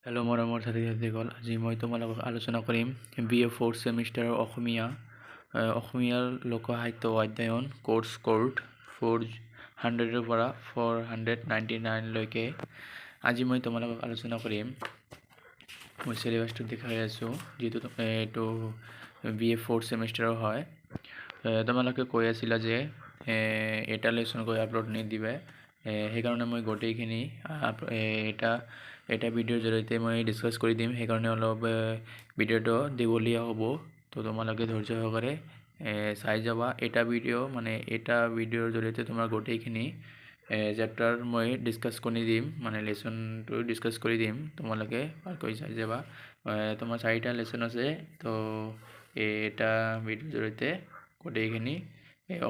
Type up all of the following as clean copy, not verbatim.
Hello' মৰমৰ ছাত্ৰীসকল, আজি মই তোমালোকক আলোচনা কৰিম BA 4th ছেমিষ্টাৰৰ অসমীয়াৰ লোকসাহিত্য অধ্যয়ন কোৰ্ছ কোড 400 পৰা 499 লৈকে। আজি মই তোমালোকক আলোচনা কৰিম, মই চিলেবাছটো দেখাই আছোঁ, যিটো এইটো BA 4th ছেমিষ্টাৰৰ হয়। তোমালোকে কৈ আছিলা যে এটা লেচন কৈ আপলোড নিদিবে, সেইকাৰণে মই গোটেইখিনি এটা ভিডিঅ'ৰ জৰিয়তে মই ডিছকাছ কৰি দিম। সেইকাৰণে অলপ ভিডিঅ'টো দীঘলীয়া হ'ব, তো তোমালোকে ধৈৰ্য সহকাৰে চাই যাবা। এটা ভিডিঅ'ৰ জৰিয়তে তোমাৰ গোটেইখিনি চেপ্টাৰ মই ডিছকাছ কৰি দিম, মানে লেচনটো ডিছকাছ কৰি দিম। তোমালোকে ভালকৈ চাই যাবা। তোমাৰ 4টা লেচন আছে, তো এটা ভিডিঅ'ৰ জৰিয়তে গোটেইখিনি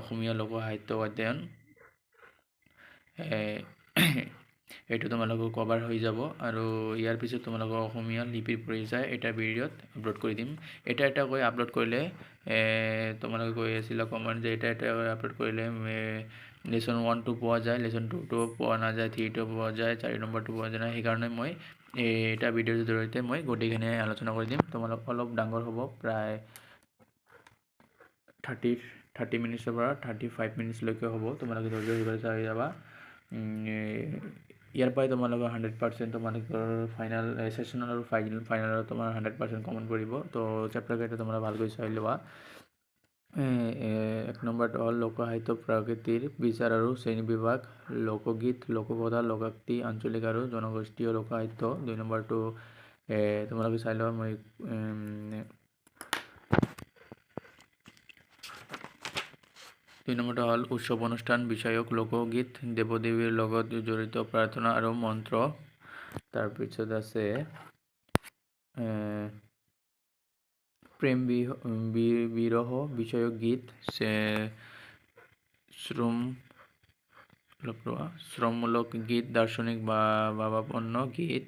অসমীয়া লোকসাহিত্য অধ্যয়ন এইটো তোমালোকৰ কভাৰ হৈ যাব। আৰু ইয়াৰ পিছত তোমালোকৰ অসমীয়া লিপিৰ পৰিচয় এটা ভিডিঅ'ত আপলোড কৰি দিম। এটা কৈ আপলোড কৰিলে তোমালোকে কৈ আছিলা কমেণ্ট যে এটা আপলোড কৰিলে লেচন 1 পোৱা যায়, লেচন 2 পোৱা নাযায়, 3 পোৱা যায়, 4 নম্বৰটো পোৱা যায়। সেইকাৰণে মই এটা ভিডিঅ'ৰ জৰিয়তে মই গোটেইখিনি আলোচনা কৰি দিম। তোমালোক অলপ ডাঙৰ হ'ব, প্ৰায় 30 মিনিটছৰ পৰা 35 মিনিটছলৈকে হ'ব। তোমালোকে ধৈৰ্য সহকাৰে চাই যাবা। ইয়াৰ পৰাই তোমালোকৰ 100% তোমালোকৰ ফাইনেল ছেশ্যনেল আৰু ফাইনেলত তোমাৰ 100% কমন পৰিব। তো চেপ্টাৰকেইটা তোমালোকে ভালকৈ চাই লোৱা। 1 নম্বৰটো হ'ল লোকসাহিত্য, প্ৰাকৃতিৰ বিচাৰ আৰু শ্ৰেণীবিভাগ, লোকগীত, লোককথা, লোকাকৃতি, আঞ্চলিক আৰু জনগোষ্ঠীয় লোকসাহিত্য। 2 নম্বৰটো তোমালোকে চাই লোৱা। মই 2 নম্বৰটো হ'ল উৎসৱ অনুষ্ঠান বিষয়ক লোকগীত, দেৱদেৱীৰ লগত জড়িত প্ৰাৰ্থনা আৰু মন্ত্ৰ। তাৰপিছত আছে প্ৰেম বিৰহ বিষয়ক গীত, শ্ৰমমূলক গীত, দাৰ্শনিক বা ভাৱাপন্ন গীত।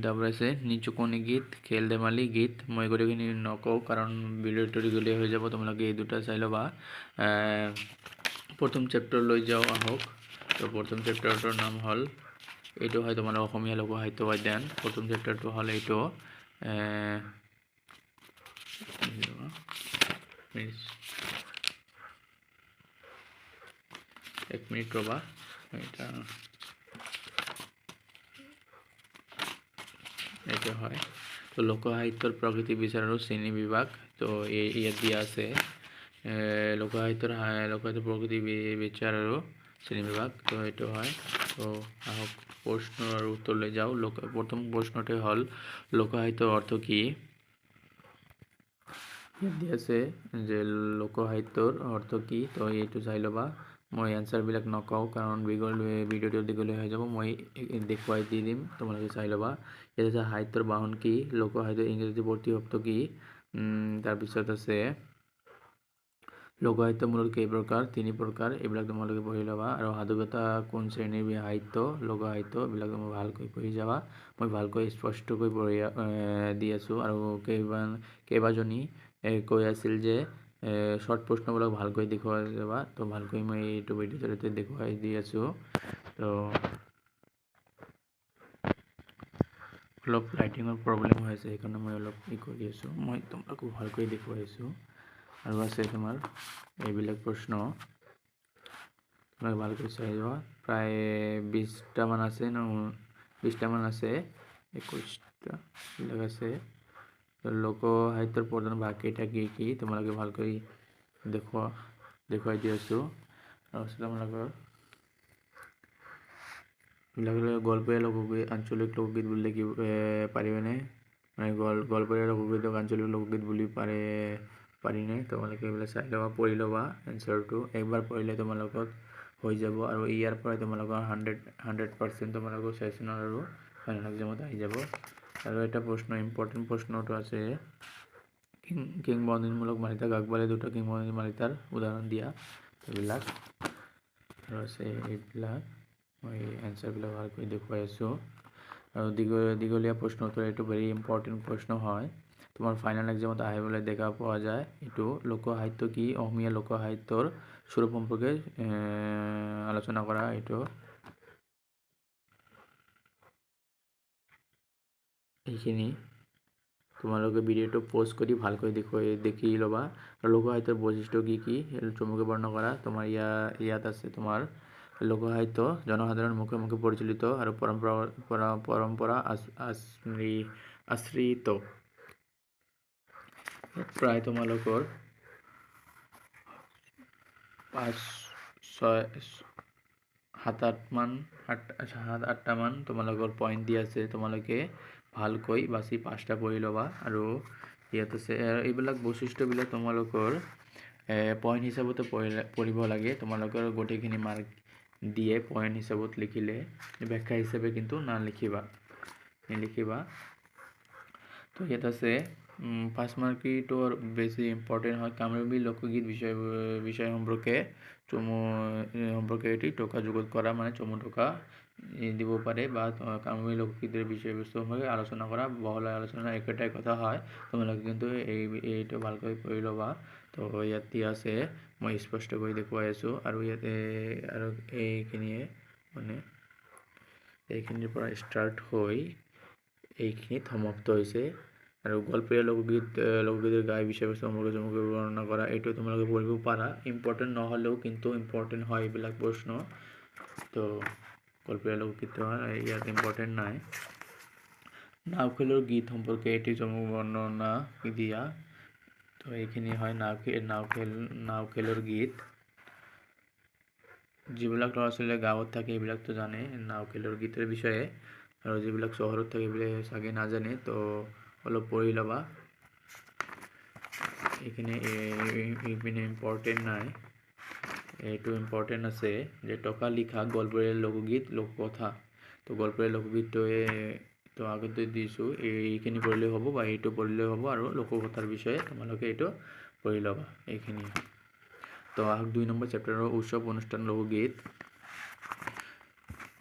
তাৰপৰে আছে নিচুকনি গীত, খেল ধেমালি গীত। মই গোটেইখিনি নকওঁ কাৰণ ভিডিঅ'টো দীঘলীয়া হৈ যাব, তোমালোকে এই দুটা চাই ল'বা। প্ৰথম চেপ্টাৰ লৈ যাওঁ আহক। তো প্ৰথম চেপ্টাৰটোৰ নাম হ'ল, এইটো হয় তোমাৰ অসমীয়া লোকসাহিত্য অধ্যয়ন। প্ৰথম চেপ্টাৰটো হ'ল এইটো 1 মিনিট ৰ'বা। এইটো হয় তো লোকসাহিত্যৰ প্ৰকৃতি বিচাৰ আৰু শ্ৰেণী বিভাগ। তো ইয়াত দিয়া আছে লোকসাহিত্যৰ প্ৰকৃতি বিচাৰ আৰু শ্ৰেণী বিভাগ। তো এইটো হয়। তো আহক প্ৰশ্ন আৰু উত্তৰ লৈ যাওঁ। প্ৰথম প্ৰশ্নটো হ'ল লোকসাহিত্যৰ অৰ্থ কি? ইয়াত দিয়া আছে যে লোকসাহিত্যৰ অৰ্থ কি, তো এইটো চাই ল'বা। মই এনচাৰবিলাক নকওঁ কাৰণ ভিডিঅ'টো দীঘলীয়া হৈ যাব, মই দেখুৱাই দি দিম, তোমালোকে চাই ল'বা। ইয়াত আছে সাহিত্যৰ বাহন কি, লোকসাহিত্যৰ ইংৰাজী প্ৰতিশব্দ কি। তাৰপিছত আছে লোকসাহিত্য মূলত কেইপ্ৰকাৰ, 3 প্ৰকাৰ, এইবিলাক তোমালোকে পঢ়ি ল'বা। আৰু সাধুকথা কোন শ্ৰেণীৰ সাহিত্য, লোকসাহিত্য, এইবিলাক তুমি ভালকৈ পঢ়ি যাবা। মই ভালকৈ স্পষ্টকৈ পঢ়ি দি আছোঁ। আৰু কেইবাজনী কৈ আছিল যে শ্বৰ্ট প্ৰশ্নবিলাক ভালকৈ দেখুৱাই যাবা। তো ভালকৈ মই এইটো ভিডিঅ'ৰ জৰিয়তে দেখুৱাই দি আছোঁ। তো অলপ লাইটিঙৰ প্ৰব্লেম হৈ আছে, সেইকাৰণে মই অলপ কৰি আছোঁ। মই তোমালোকক ভালকৈ দেখুৱাই আছোঁ। আৰু আছে তোমাৰ এইবিলাক প্ৰশ্ন, তোমালোকে ভালকৈ চাই যোৱা। প্ৰায় 20টামান আছে, 20টামান আছে, 21টা এইবিলাক আছে। লোকসাহিত্যৰ প্ৰধান ভাগ কেইটা কি কি, তোমালোকে ভালকৈ দেখুৱাই দি আছোঁ। আৰু তোমালোকৰ গল্পীয়া লোকগীত, আঞ্চলিক লোকগীত বুলিলে কি পাৰিবনে? মানে গল্পীয়া লোকগীতক আঞ্চলিক লোকগীত বুলি পাৰিনে? তোমালোকে এইবিলাক চাই ল'বা, পঢ়ি ল'বা। এনচাৰটো একবাৰ পঢ়িলে তোমালোকক হৈ যাব। আৰু ইয়াৰ পৰাই তোমালোকৰ 100% তোমালোকৰ ছেশ্যনেল আৰু ফাইনেল এক্সামত আহি যাব। আৰু এটা প্ৰশ্ন, ইম্পৰ্টেণ্ট প্ৰশ্নটো আছে, কিংবদন্তিমূলক মালিতা কাক বোলে? 2টা কিংবদন্তিমূলক উদাহৰণ দিয়া। এইবিলাক আৰু আছে এইবিলাক, মই এনচাৰবিলাক ভালকৈ দেখুৱাই আছোঁ। আৰু দীঘলীয়া প্ৰশ্ন উত্তৰ, এইটো ভেৰি ইম্পৰ্টেণ্ট প্ৰশ্ন হয়, তোমাৰ ফাইনেল এক্সামত আহিবলৈ দেখা পোৱা যায়। এইটো লোকসাহিত্য কি, অসমীয়া লোকসাহিত্যৰ স্বৰূপ সম্পৰ্কে আলোচনা কৰা। এইটো এইখিনি তোমালোকে ভিডিঅ'টো প'জ কৰি ভালকৈ দেখি ল'বা আৰু লোকসাহিত্যৰ বৈশিষ্ট্য কি চমুকৈ বৰ্ণনা কৰা। তোমাৰ ইয়াত আছে তোমাৰ লোকসাহিত্য জনসাধাৰণৰ মুখে মুখে পৰিচালিত আৰু পৰম্পৰা আশ্ৰিত। প্ৰায় তোমালোকৰ 7-8মান তোমালোকৰ পইণ্ট দি আছে, তোমালোকে ভালকৈ বাছি 5টা পঢ়ি ল'বা। আৰু ইয়াত আছে এইবিলাক বৈশিষ্ট্যবিলাক তোমালোকৰ পইণ্ট হিচাপতে পঢ়িব লাগে। তোমালোকৰ গোটেইখিনি মাৰ্ক দিয়ে পইণ্ট হিচাপত লিখিলে, ব্যাখ্যা হিচাপে কিন্তু নিলিখিবা। তো ইয়াত আছে 5 মাৰ্কীটো বেছি ইম্পৰ্টেণ্ট হয়। কামৰূপী লোকগীত বিষয় সম্পৰ্কে এটি টোকা যুগত কৰা, মানে চমু টোকা দিব পাৰে বা কামৰূপী লোকগীতৰ বিষয়বস্তু সম্পৰ্কে আলোচনা কৰা, বহলাই আলোচনা একেটাই কথা হয়। তোমালোকে কিন্তু এইটো ভালকৈ পঢ়ি ল'বা। তো ইয়াত দিয়া আছে, মই স্পষ্টকৈ দেখুৱাই আছোঁ। আৰু ইয়াতে আৰু এইখিনিয়ে মানে এইখিনিৰ পৰা ষ্টাৰ্ট হৈ এইখিনিত সমাপ্ত হৈছে। আৰু গল্পীয় লোকগীতৰ গাই বিষয়বস্তু সম্পৰ্কে চমুকৈ বৰ্ণনা কৰা, এইটো তোমালোকে পঢ়িব পাৰা। ইম্পৰ্টেণ্ট নহ'লেও কিন্তু ইম্পৰ্টেণ্ট হয় এইবিলাক প্ৰশ্ন। তো গল্পীয় লোকগীত ইয়াত ইম্পৰ্টেণ্ট নাই। নাওখেলৰ গীত সম্পৰ্কে এটি চমু বৰ্ণনা দিয়া। তো এইখিনি হয় নাওখেলৰ গীত। যিবিলাক ল'ৰা ছোৱালীয়ে গাঁৱত থাকে এইবিলাকতো জানে নাওখেলৰ গীতৰ বিষয়ে, আৰু যিবিলাক চহৰত থাকে এইবিলাক চাগে নাজানে। তো অলপ পঢ়ি ল'বা। এইখিনি ইম্পৰ্টেণ্ট নাই। এইটো ইম্পৰ্টেণ্ট আছে যে টকা লিখা গল্পীয় লোকগীত লোককথা। তো গল্পীয় লোকগীতটোৱে তো আগতে দিছোঁ, এইখিনি পঢ়িলেই হ'ব বা এইটো পঢ়িলেই হ'ব। আৰু লোককথাৰ বিষয়ে তোমালোকে এইটো পঢ়ি ল'বা। এইখিনি তো 2 নম্বৰ চেপ্টাৰৰ উৎসৱ অনুষ্ঠান লোকগীত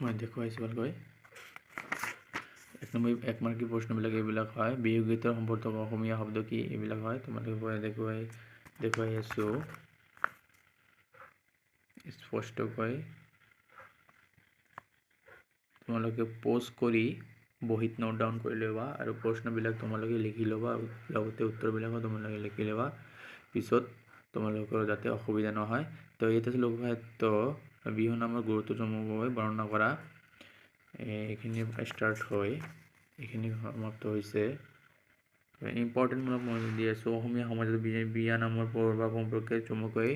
মই দেখুৱাইছোঁ ভালকৈ। 1 মাৰ্কী প্ৰশ্নবিলাক এইবিলাক হয়। বিহু গীতৰ সম্পৰ্ক অসমীয়া শব্দ কি, এইবিলাক হয়। তোমালোকে দেখুৱাই আছোঁ স্পষ্টকৈ। তোমালোকে প'জ কৰি বহীত নোট ডাউন কৰি ল'বা আৰু প্ৰশ্নবিলাক তোমালোকে লিখি ল'বা, লগতে উত্তৰবিলাকো তোমালোকে লিখি ল'বা, পিছত তোমালোকৰ যাতে অসুবিধা নহয়। তো ইয়াত আছে লোকসাহিত্য বিহু নামৰ গুৰুত্ব চমুকৈ বৰ্ণনা কৰা। এইখিনি ষ্টাৰ্ট হৈ এইখিনি সমাপ্ত হৈছে। ইম্পৰ্টেণ্টবিলাক মই দি আছোঁ। অসমীয়া সমাজত বিয়া নামৰ প্ৰভাৱ সম্পৰ্কে চমুকৈ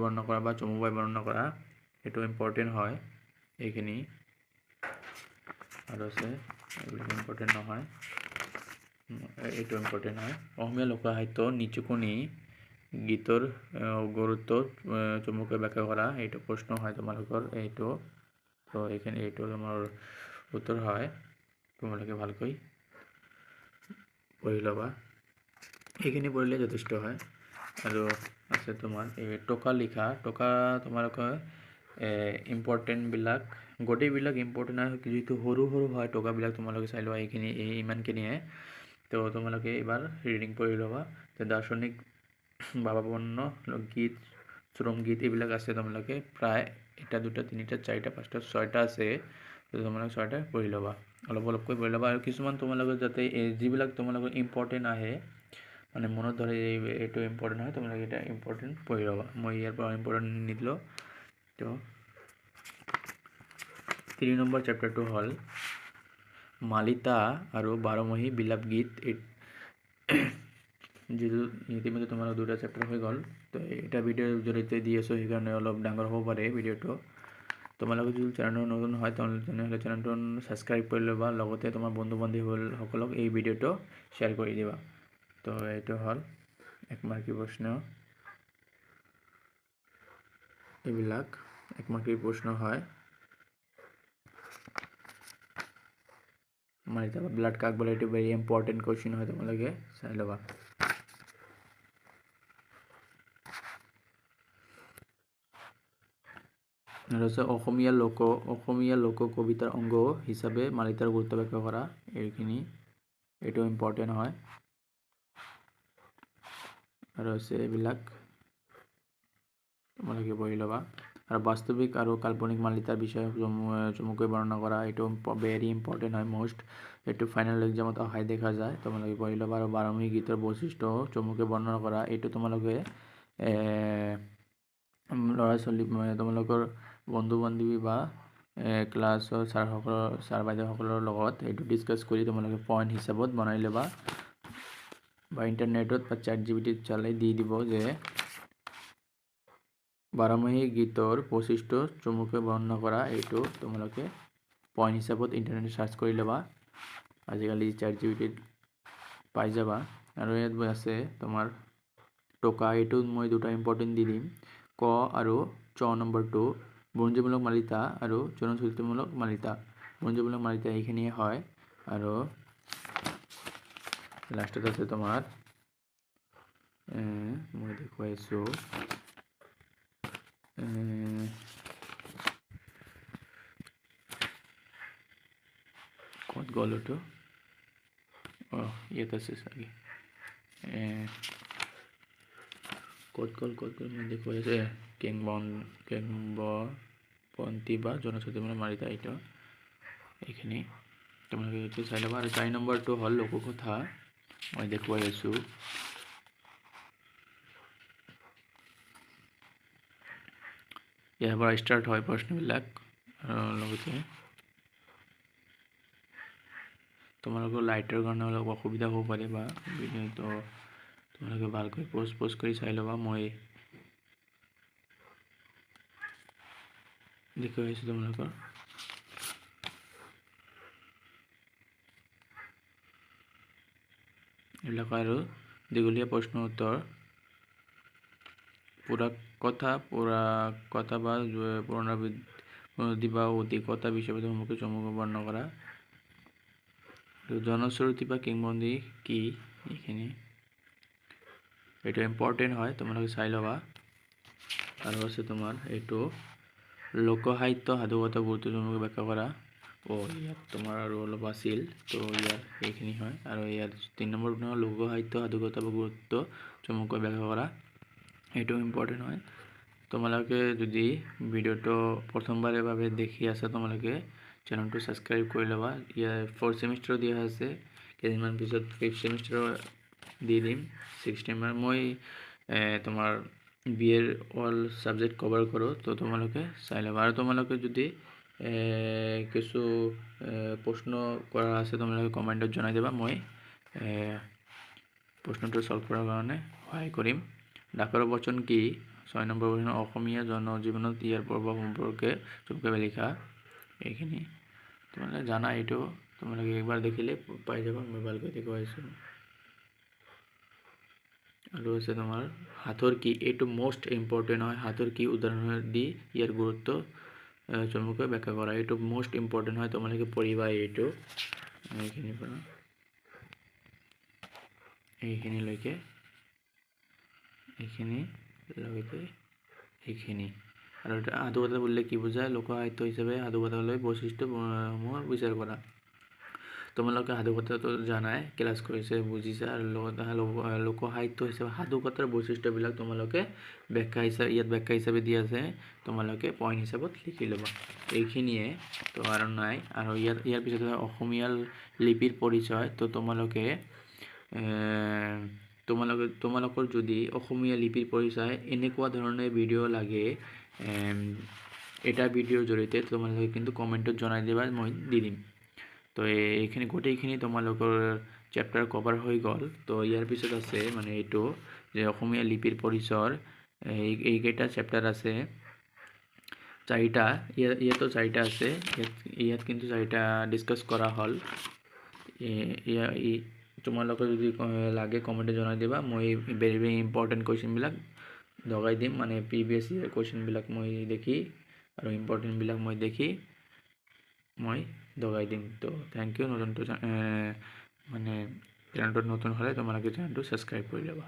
বৰ্ণনা কৰা বা চমুকৈ বৰ্ণনা কৰা, এইটো ইম্পৰ্টেণ্ট হয়। এইখিনি আৰু আছে এইবিলাক ইম্পৰ্টেণ্ট নহয়, এইটো ইম্পৰ্টেণ্ট হয়। অসমীয়া লোকসাহিত্য নিচুকনি গীতৰ গুৰুত্ব চমুকৈ ব্যাখ্যা কৰা, এইটো প্ৰশ্ন হয় তোমালোকৰ এইটো। তো এইটো তোমাৰ উত্তৰ হয়। তোমালোকে ভালকৈ পঢ়ি ল'বা। এইখিনি পঢ়িলে যথেষ্ট হয়। আৰু আছে তোমাৰ এই টকা লিখা। তোমালোকে ইম্পৰ্টেণ্টবিলাক গোটেইবিলাক ইম্পৰ্টেণ্ট হয়, যিটো সৰু হয় টকাবিলাক তোমালোকে চাই লোৱা। এইখিনি ইমানখিনিয়ে। তো তোমালোকে এইবাৰ ৰিডিং পঢ়ি ল'বা। তো দাৰ্শনিক ভাৱাপন্ন গীত, শ্ৰম গীত এইবিলাক আছে। তোমালোকে প্ৰায় 1, 2, 3, 4, 5, 6টা আছে। তো তোমালোকে 6টা পঢ়ি ল'বা, অলপকৈ পঢ়ি ল'বা। আৰু কিছুমান তোমালোকে যাতে যিবিলাক তোমালোকৰ ইম্পৰ্টেণ্ট আহে, মানে মনত ধৰে এইটো ইম্পৰ্টেণ্ট হয়, তোমালোকে এটা ইম্পৰ্টেণ্ট পঢ়ি ল'বা। মই ইয়াৰ পৰা ইম্পৰ্টেণ্ট নিদিলোঁ। তো 3 নম্বৰ চেপ্টাৰটো হ'ল মালিতা আৰু বাৰমহী বিলাপ গীত। যিটো ইতিমধ্যে তোমালোকৰ 2টা চেপ্টাৰ হৈ গ'ল। তো এটা ভিডিঅ'ৰ জৰিয়তে দি আছোঁ, সেইকাৰণে অলপ ডাঙৰ হ'ব পাৰে ভিডিঅ'টো। তোমালোকে যদি চেনেলটো নতুন হয় তেনেহ'লে চেনেলটো ছাবস্ক্ৰাইব কৰি ল'বা, লগতে তোমাৰ বন্ধু বান্ধৱীসকলক এই ভিডিঅ'টো শ্বেয়াৰ কৰি দিবা। তো এইটো হ'ল 1 মাৰ্কী প্ৰশ্ন। এইবিলাক 1 মাৰ্কী প্ৰশ্ন হয়। মালিতা বা ব্লাড কাক বোলে, এইটো ভেৰি ইম্পৰ্টেণ্ট কুৱেশ্যন হয়, তোমালোকে চাই ল'বা। আৰু আছে অসমীয়া লোক কবিতাৰ অংগ হিচাপে মালিতাৰ গুৰুত্ব ব্যাখ্যা কৰা। এইটো ইম্পৰ্টেণ্ট হয়। আৰু আছে এইবিলাক তোমালোকে পঢ়ি ল'বা। আৰু বাস্তৱিক আৰু কাল্পনিক মালিতাৰ বিষয়ে চমুকৈ বৰ্ণনা কৰা, এইটো ভেৰি ইম্পৰ্টেণ্ট হয় মোষ্ট। এইটো ফাইনেল এক্সামত অহাই দেখা যায়, তোমালোকে পঢ়ি ল'বা। আৰু বাৰমহী গীতৰ বৈশিষ্ট্য চমুকৈ বৰ্ণনা কৰা, এইটো তোমালোকে ল'ৰা ছোৱালী তোমালোকৰ বন্ধু বান্ধৱী বা ক্লাছৰ ছাৰ বাইদেউসকলৰ লগত এইটো ডিছকাছ কৰি তোমালোকে পইণ্ট হিচাপত বনাই ল'বা, বা ইণ্টাৰনেটত বা ChatGPT চালাই দি দিব যে বাৰমাহী গীতৰ বৈশিষ্ট্য চমুকৈ বৰ্ণনা কৰা, এইটো তোমালোকে পইণ্ট হিচাপত ইণ্টাৰনেটত চাৰ্চ কৰি ল'বা। আজিকালি ChatGPT পাই যাবা। আৰু ইয়াত আছে তোমাৰ টকা, এইটো মই দুটা ইম্পৰ্টেণ্ট দি দিম। ক আৰু চ নম্বৰ 2 বুৰঞ্জীমূলক মালিতা আৰু জনশ্ৰুতিমূলক মালিতা। বুৰঞ্জীমূলক মালিতা এইখিনিয়ে হয়। আৰু লাষ্টত আছে তোমাৰ মই দেখুৱাইছোঁ ক'ত গ'ল এইটো, ইয়াত আছে চাগে, ক'ত গ'ল মই দেখুৱাই আছে কিংবদন্তি বা জনশ্ৰুতিমূলক মালিতা, এইটো এইখিনি তোমালোকে এইটো চাই ল'বা। আৰু 4 নম্বৰটো হ'ল লোককথা, মই দেখুৱাই আছোঁ। ইয়াৰ পৰা ষ্টাৰ্ট হয় প্ৰশ্নবিলাক। আৰু লগতে তোমালোকৰ লাইটৰ কাৰণে অলপ অসুবিধা হ'ব পাৰে, বা ভিডিঅ'টো তোমালোকে ভালকৈ প'জ কৰি চাই ল'বা। মই দেখুৱাই আছোঁ তোমালোকৰ। এইবিলাক আৰু দীঘলীয়া প্ৰশ্ন উত্তৰ, পুৰাকথা বা পুনৰাবৃত্তি বা অতীকথা বিষয়ে চমুকৈ বৰ্ণনা কৰা। জনশ্ৰুতি বা কিংবদন্তি কি, এইখিনি এইটো ইম্পৰ্টেণ্ট হয়, তোমালোকে চাই ল'বা। আৰু আছে তোমাৰ এইটো লোকসাহিত্য সাধুকথা গুৰুত্ব চমুকৈ ব্যাখ্যা কৰা। ইয়াত তোমাৰ আৰু অলপ আছিল, তো ইয়াৰ এইখিনি হয়। আৰু ইয়াৰ 3 নম্বৰ লোকসাহিত্য সাধুকথা বা গুৰুত্ব চমুকৈ ব্যাখ্যা কৰা, এইটো ইম্পৰ্টেণ্ট হয়। তোমালোকে যদি ভিডিঅ'টো প্ৰথমবাৰৰ বাবে দেখি আছা, তোমালোকে চেনেলটো ছাবস্ক্ৰাইব কৰি ল'বা। ইয়াৰ 4th চেমিষ্টাৰ দিয়া আছে, কেইদিনমান পিছত 5th চেমিষ্টাৰ দি দিম। 6th টাইমাৰ মই তোমাৰ BA অল ছাবজেক্ট কভাৰ কৰোঁ, তো তোমালোকে চাই ল'বা। আৰু তোমালোকে যদি কিছু প্ৰশ্ন কৰা আছে, তোমালোকে কমেণ্টত জনাই দেবা, মই প্ৰশ্নটো ছল্ভ কৰাৰ কাৰণে সহায় কৰিম। ডাকৰ বচন কি? 6 নম্বৰ প্ৰশ্ন অসমীয়া জনজীৱনত ইয়াৰ প্ৰভাৱ সম্পৰ্কে চমুকৈ লিখা, এইখিনি তোমালোকে জানা, এইটো তোমালোকে একবাৰ দেখিলে পাই যাবা, মই ভালকৈ দেখুৱাইছোঁ। আৰু আছে তোমাৰ হাতৰ কি, এইটো মোষ্ট ইম্পৰ্টেণ্ট হয়। হাতৰ কি উদাহৰণ দি ইয়াৰ গুৰুত্ব চমুকৈ ব্যাখ্যা কৰা, এইটো মোষ্ট ইম্পৰ্টেণ্ট হয়, তোমালোকে পঢ়িবা। এইটো এইখিনিৰ পৰা এইখিনিলৈকে, এইখিনি। আৰু সাধুকথা বুলিলে কি বুজায়? লোকসাহিত্য হিচাপে সাধুকথালৈ বৈশিষ্ট্যসমূহ বিচাৰ কৰা। তোমালোকে সাধুকথাটো জানাই, ক্লাছ কৰিছে, বুজিছা। আৰু লোকসাহিত্য হিচাপে সাধুকথাৰ বৈশিষ্ট্যবিলাক তোমালোকে ইয়াত ব্যাখ্যা হিচাপে দিয়া আছে, তোমালোকে পইণ্ট হিচাপত লিখি ল'বা। এইখিনিয়ে, তো আৰু নাই। আৰু ইয়াৰ পিছত অসমীয়া লিপিৰ পৰিচয়। তো তোমালোকৰ যদি অসমীয়া লিপিৰ পৰিচয় এনেকুৱা ধৰণে ভিডিঅ' লাগে, এটা ভিডিঅ'ৰ জৰিয়তে, তোমালোকে কিন্তু কমেণ্টত জনাই দিবা, মই দি দিম। তো এইখিনি গোটেইখিনি তোমালোকৰ চেপ্টাৰ কভাৰ হৈ গ'ল। তো ইয়াৰ পিছত আছে মানে এইটো যে অসমীয়া লিপিৰ পৰিচয়, এইকেইটা চেপ্টাৰ আছে 4টা, ইয়াতো 4টা আছে, ইয়াত কিন্তু 4টা ডিছকাছ কৰা হ'ল। তোমালোকে যদি লাগে কমেণ্টে জনাই দিবা, মই ভেৰি ইম্পৰ্টেণ্ট কুৱেশ্যনবিলাক লগাই দিম, মানে প্ৰিভিয়াছ ইয়াৰ কুৱেশ্যনবিলাক মই দেখি আৰু ইম্পৰ্টেণ্টবিলাক মই দেখি মই লগাই দিম। তো থেংক ইউ। চেনেলটোত নতুন হ'লে তোমালোকে চেনেলটো ছাবস্ক্ৰাইব কৰি ল'বা।